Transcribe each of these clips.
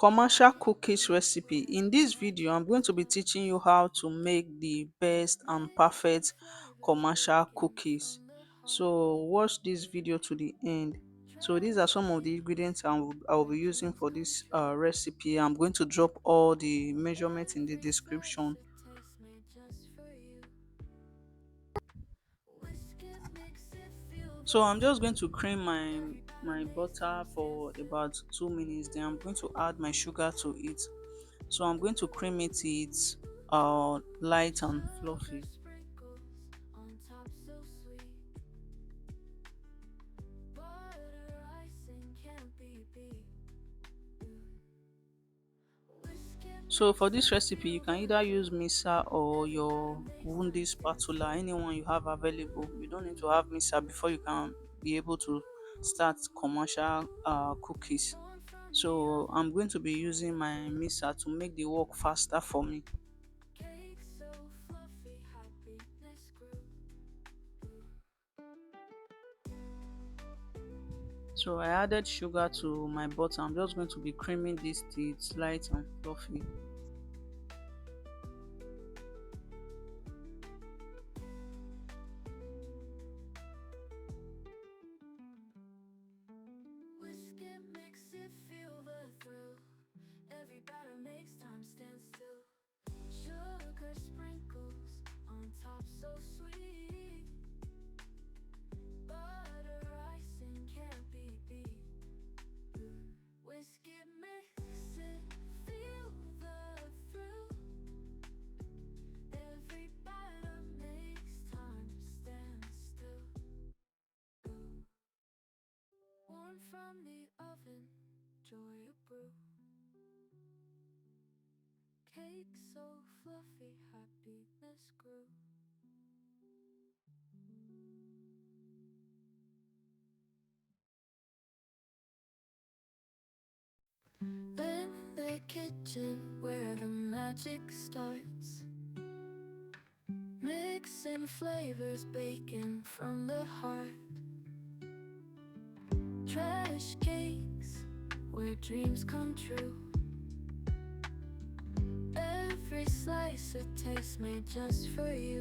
Commercial cookies recipe. In this video, I'm going to be teaching you how to make the best and perfect commercial cookies. So watch this video to the end. So these are some of the ingredients I will be using for this recipe. I'm going to drop all the measurements in the description. So I'm just going to cream my butter for about 2 minutes. Then I'm going to add my sugar to it. So I'm going to cream it till it's light and fluffy. So for this recipe, you can either use mixer or your wounded spatula, anyone you have available. You don't need to have mixer before you can be able to start commercial cookies. So I'm going to be using my mixer to make the work faster for me. So I added sugar to my butter. I'm just going to be creaming this till it's light and fluffy. From the oven, joy of brew. Cake so fluffy, happiness grew. In the kitchen where the magic starts, mixing flavors, baking from the heart. Trash cakes where dreams come true. Every slice a taste made just for you.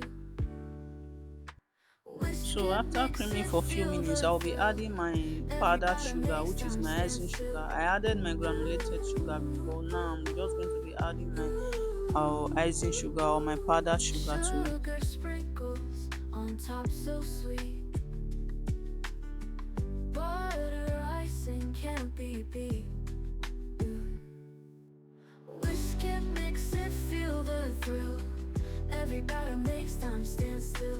Whisk So it, after mix creaming it, for a few feel minutes, the I'll be thrill. adding my Every powdered bite sugar, makes which is time my stand icing sugar. still. I added my granulated sugar before. Now I'm just going to be adding my icing sugar or my powdered sugar to it. Sugar sprinkles on top so sweet. Butter icing can't be beat. Whisk it, mix it, feel the thrill. Every batter makes time stand still.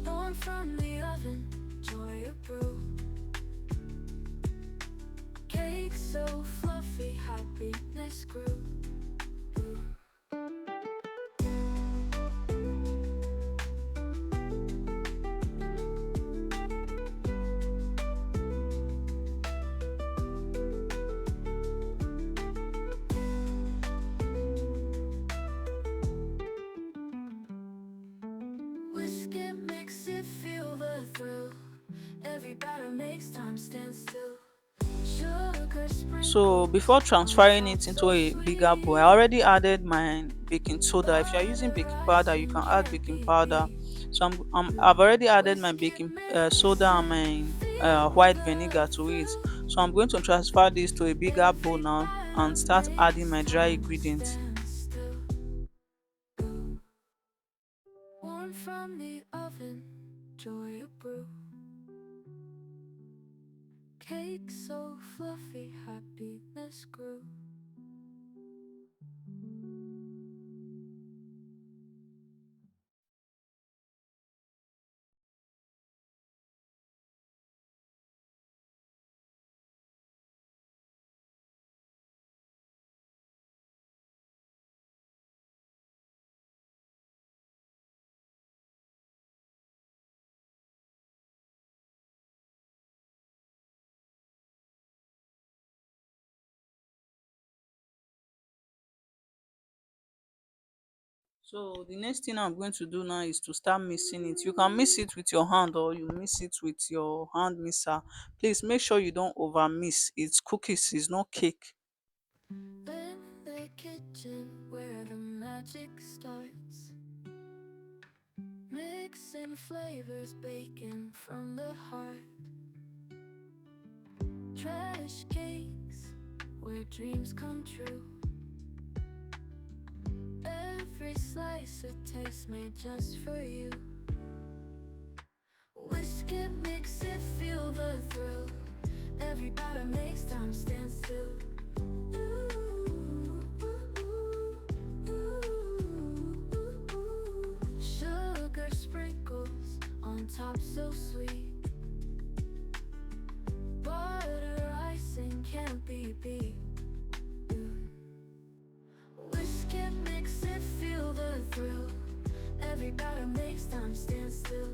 Born from the oven, joy of brew. Cake so fluffy, happiness grew. Whisk it, mix it, feel the thrill. Every batter makes time stand still. Sugar So sprinkles before on transferring top it into so a bigger bowl, I sweet. already added my baking soda. If you are using Butter baking powder, you icing can add can't baking be powder. beat. So I've already added my Whisk it, baking mix soda it, and my feel white the vinegar to it. thrill. So I'm going to transfer this to a bigger bowl Every now and bite start adding makes my dry time ingredients. stand still. Warm from the oven, joy of brew. Cake so fluffy, happiness grew. So the next thing I'm going to do now is to start mixing it. You can mix it with your hand or you mix it with your hand mixer. Please make sure you don't over mix. It's cookies, it's not cake. In the kitchen where the magic starts, mixing flavors, baking from the heart. Trash cakes where dreams come true. Every slice a taste made just for you. Whisk it, mix it, feel the thrill. Every batter makes time stand still. Sugar sprinkles on top so sweet. Butter icing can't be beat. Whisk it, mix it, feel the thrill. Every batter makes time stand still.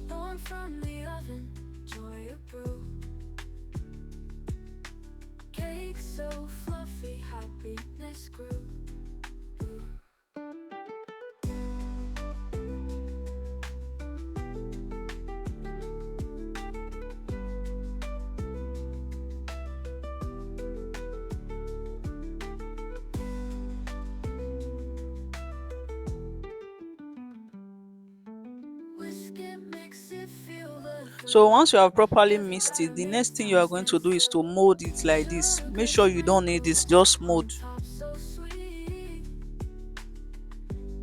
Born from the oven, joy of brew. Cake so fluffy, happiness grew. Whisk it, mix it, feel the So thrill. once you have properly Every mixed it, batter the makes next thing you time are going stand to do is still. to mold it like this. Make Sugar sure you don't need this, sprinkles just mold. on top so sweet.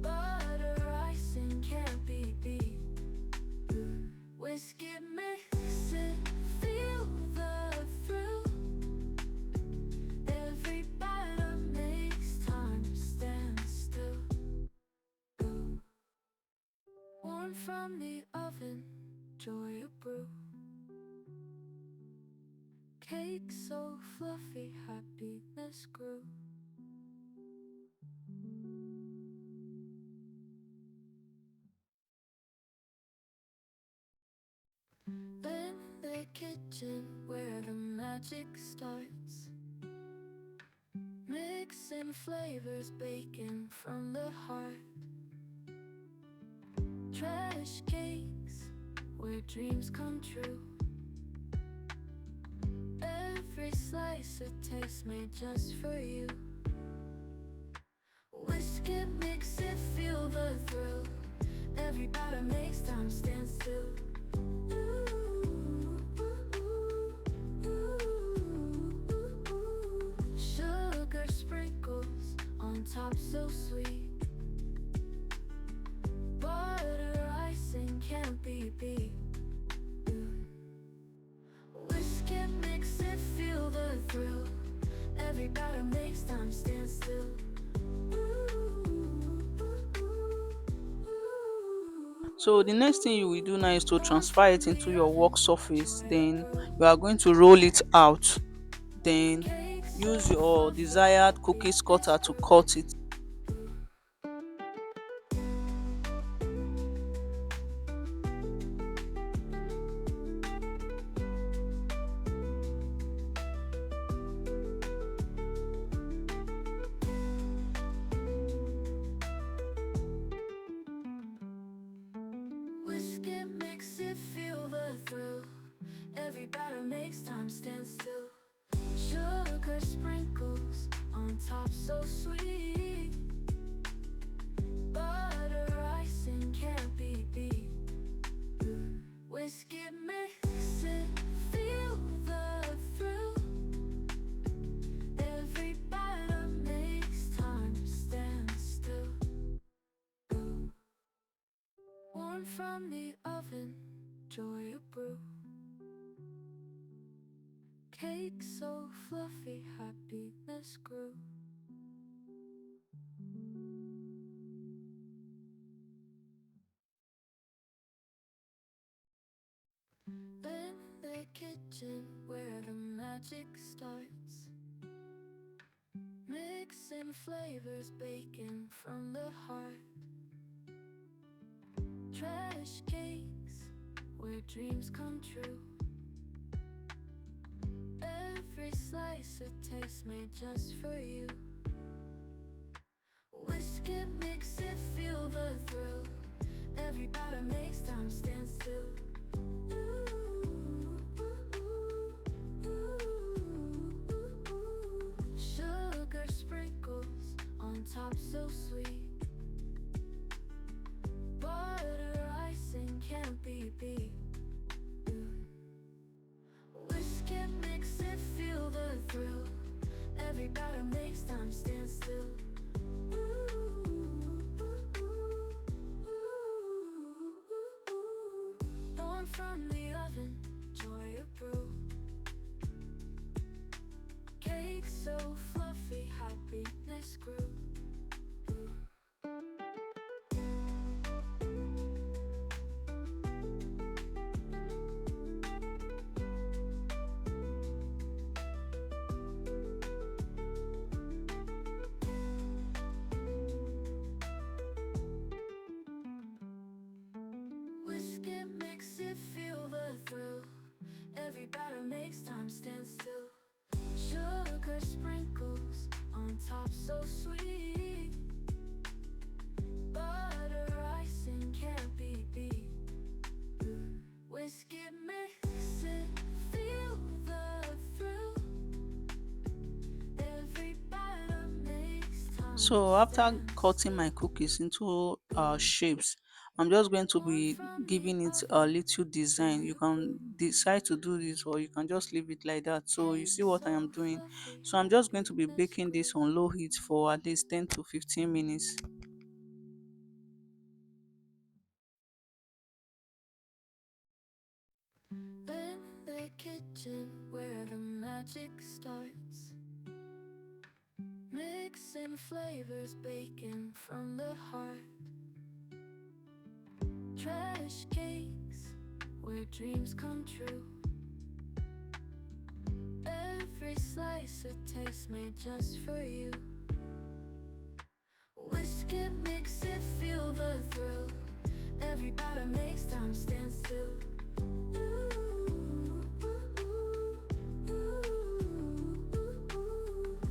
Butter icing can't be beat. Whisk it, mix it, feel the thrill. Every batter makes time stand still. Warm from the oven, joy of brew. Cake so fluffy, happiness grew. In the kitchen where the magic starts, mixing flavors, baking from the heart. Trash cakes where dreams come true. Every slice a taste made just for you. Whisk it, mix it, feel the thrill. Every batter makes time stand still. Sugar sprinkles on top so sweet. Butter icing can't be beat. Whisk it, mix it, feel the thrill. Every batter makes time stand still. So the next thing you will do now is to Born transfer it from into the your work oven, surface. joy of Then brew. you are going to roll it out. Then Cake so use your fluffy, desired cookies happiness cutter to grew. cut it. Whisk it, mix it, feel the thrill. Every batter makes time stand still. Sugar sprinkles on top so sweet. Butter icing can't be beat. Whisk it, mix it, feel the thrill. Every batter makes time stand still. Warm from the oven, joy of brew. Cake so fluffy, happiness grew. In the kitchen where the magic starts, mixing flavors, baking from the heart. Trash cakes where dreams come true. Every slice a taste made just for you. Whisk it, mix it, feel the thrill. Every batter makes time stand still. Sugar sprinkles on top so sweet. Butter icing can't be beat. Whisk it, mix it, feel the thrill. Every batter makes time stand still. Born from the oven, joy of brew. Cake so fluffy, happiness grew. Whisk it, mix it, feel the thrill. Every batter makes time stand still. Sugar sprinkles on top so sweet. Butter icing can't be beat. Whisk it, mix it, feel the thrill. Every batter makes time So after stand cutting my still. cookies into shapes, I'm just going to Born be from the giving it a oven, little design. joy You of brew. can decide to do this or you can just leave it like that. So you Cake see what I so am doing. fluffy, So I'm just going to be happiness baking this grew. on low heat for at least 10 to 15 minutes. In the kitchen where the magic starts, mixing flavors, baking from the heart. Trash cakes where dreams come true. Every slice a taste made just for you. Whisk it, mix it, feel the thrill. Every batter makes time stand still.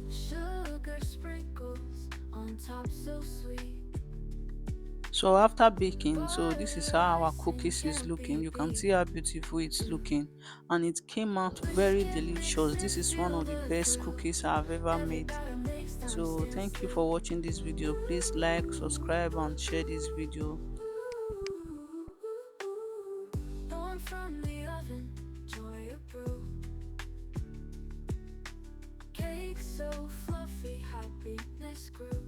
Sugar sprinkles on top so sweet. So after baking, so this is Butter how our icing cookies is can't be looking. You can beat. see how beautiful it's looking and it came out very Whisk it, delicious. mix it, This is one feel of the the best thrill. cookies I've ever Every made. batter makes time So stand thank you still. for watching this video. Please like, subscribe and share this video. Born from the oven, joy of brew. Cake so fluffy, happiness grew.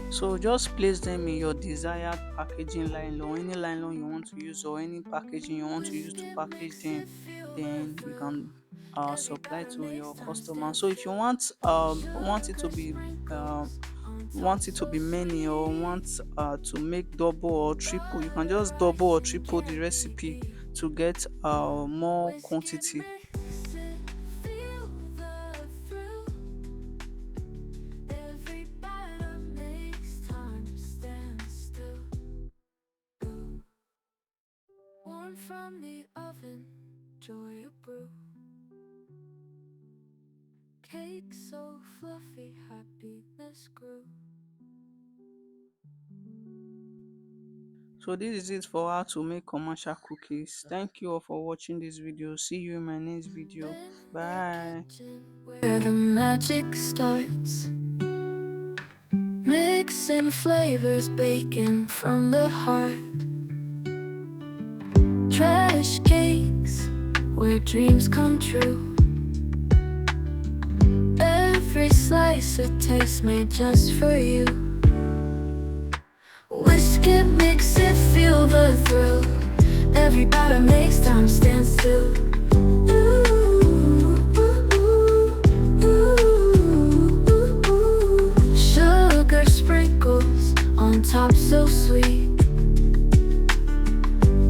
So just place them in your desired packaging nylon, or any nylon you want to use, or any packaging you want to use Whisk to it, package mix them. it, feel the Then you thrill. can Every supply batter to makes your time customer. stand So if you still. want it to be Sugar sprinkles on top want it to so be many, or sweet. want to make double or triple, you can Butter just double or icing triple the can't be recipe beat. to get more Whisk it, quantity. mix it, feel the thrill. Every batter makes time stand still. Warm from the oven, joy of brew. Cake so fluffy, happiness grew. So this is it for how to make commercial cookies. Thank you all for watching this video. See you in my next video. In the Bye. kitchen where the magic starts, mixing flavors, baking from the heart. Trash cakes where dreams come true. Every slice a taste made just for you. Whisk it, mix it, feel the thrill. Every batter makes time stand still. Sugar sprinkles on top so sweet.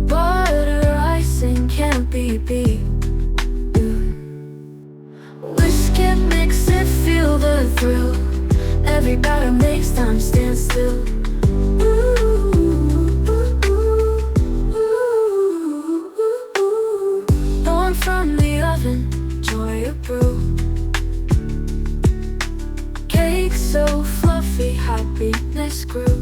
Butter icing can't be beat. Whisk it, grew.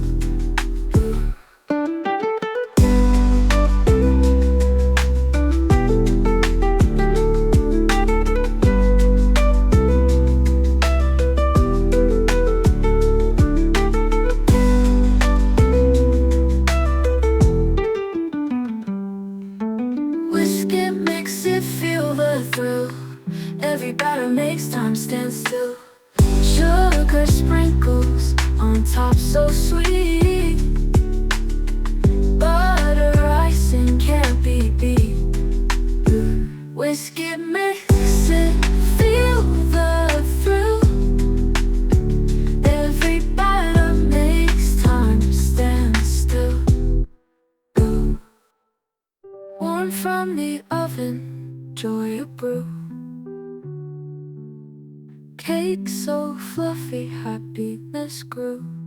Whisk it, mix it, feel the thrill. Every batter makes time stand still. Sugar sprinkles on top so sweet. Butter icing can't be beat. Whisk it, mix it, feel the thrill. Every batter makes time stand still. Warm from the oven, joy of brew. Cake so fluffy, happiness grew.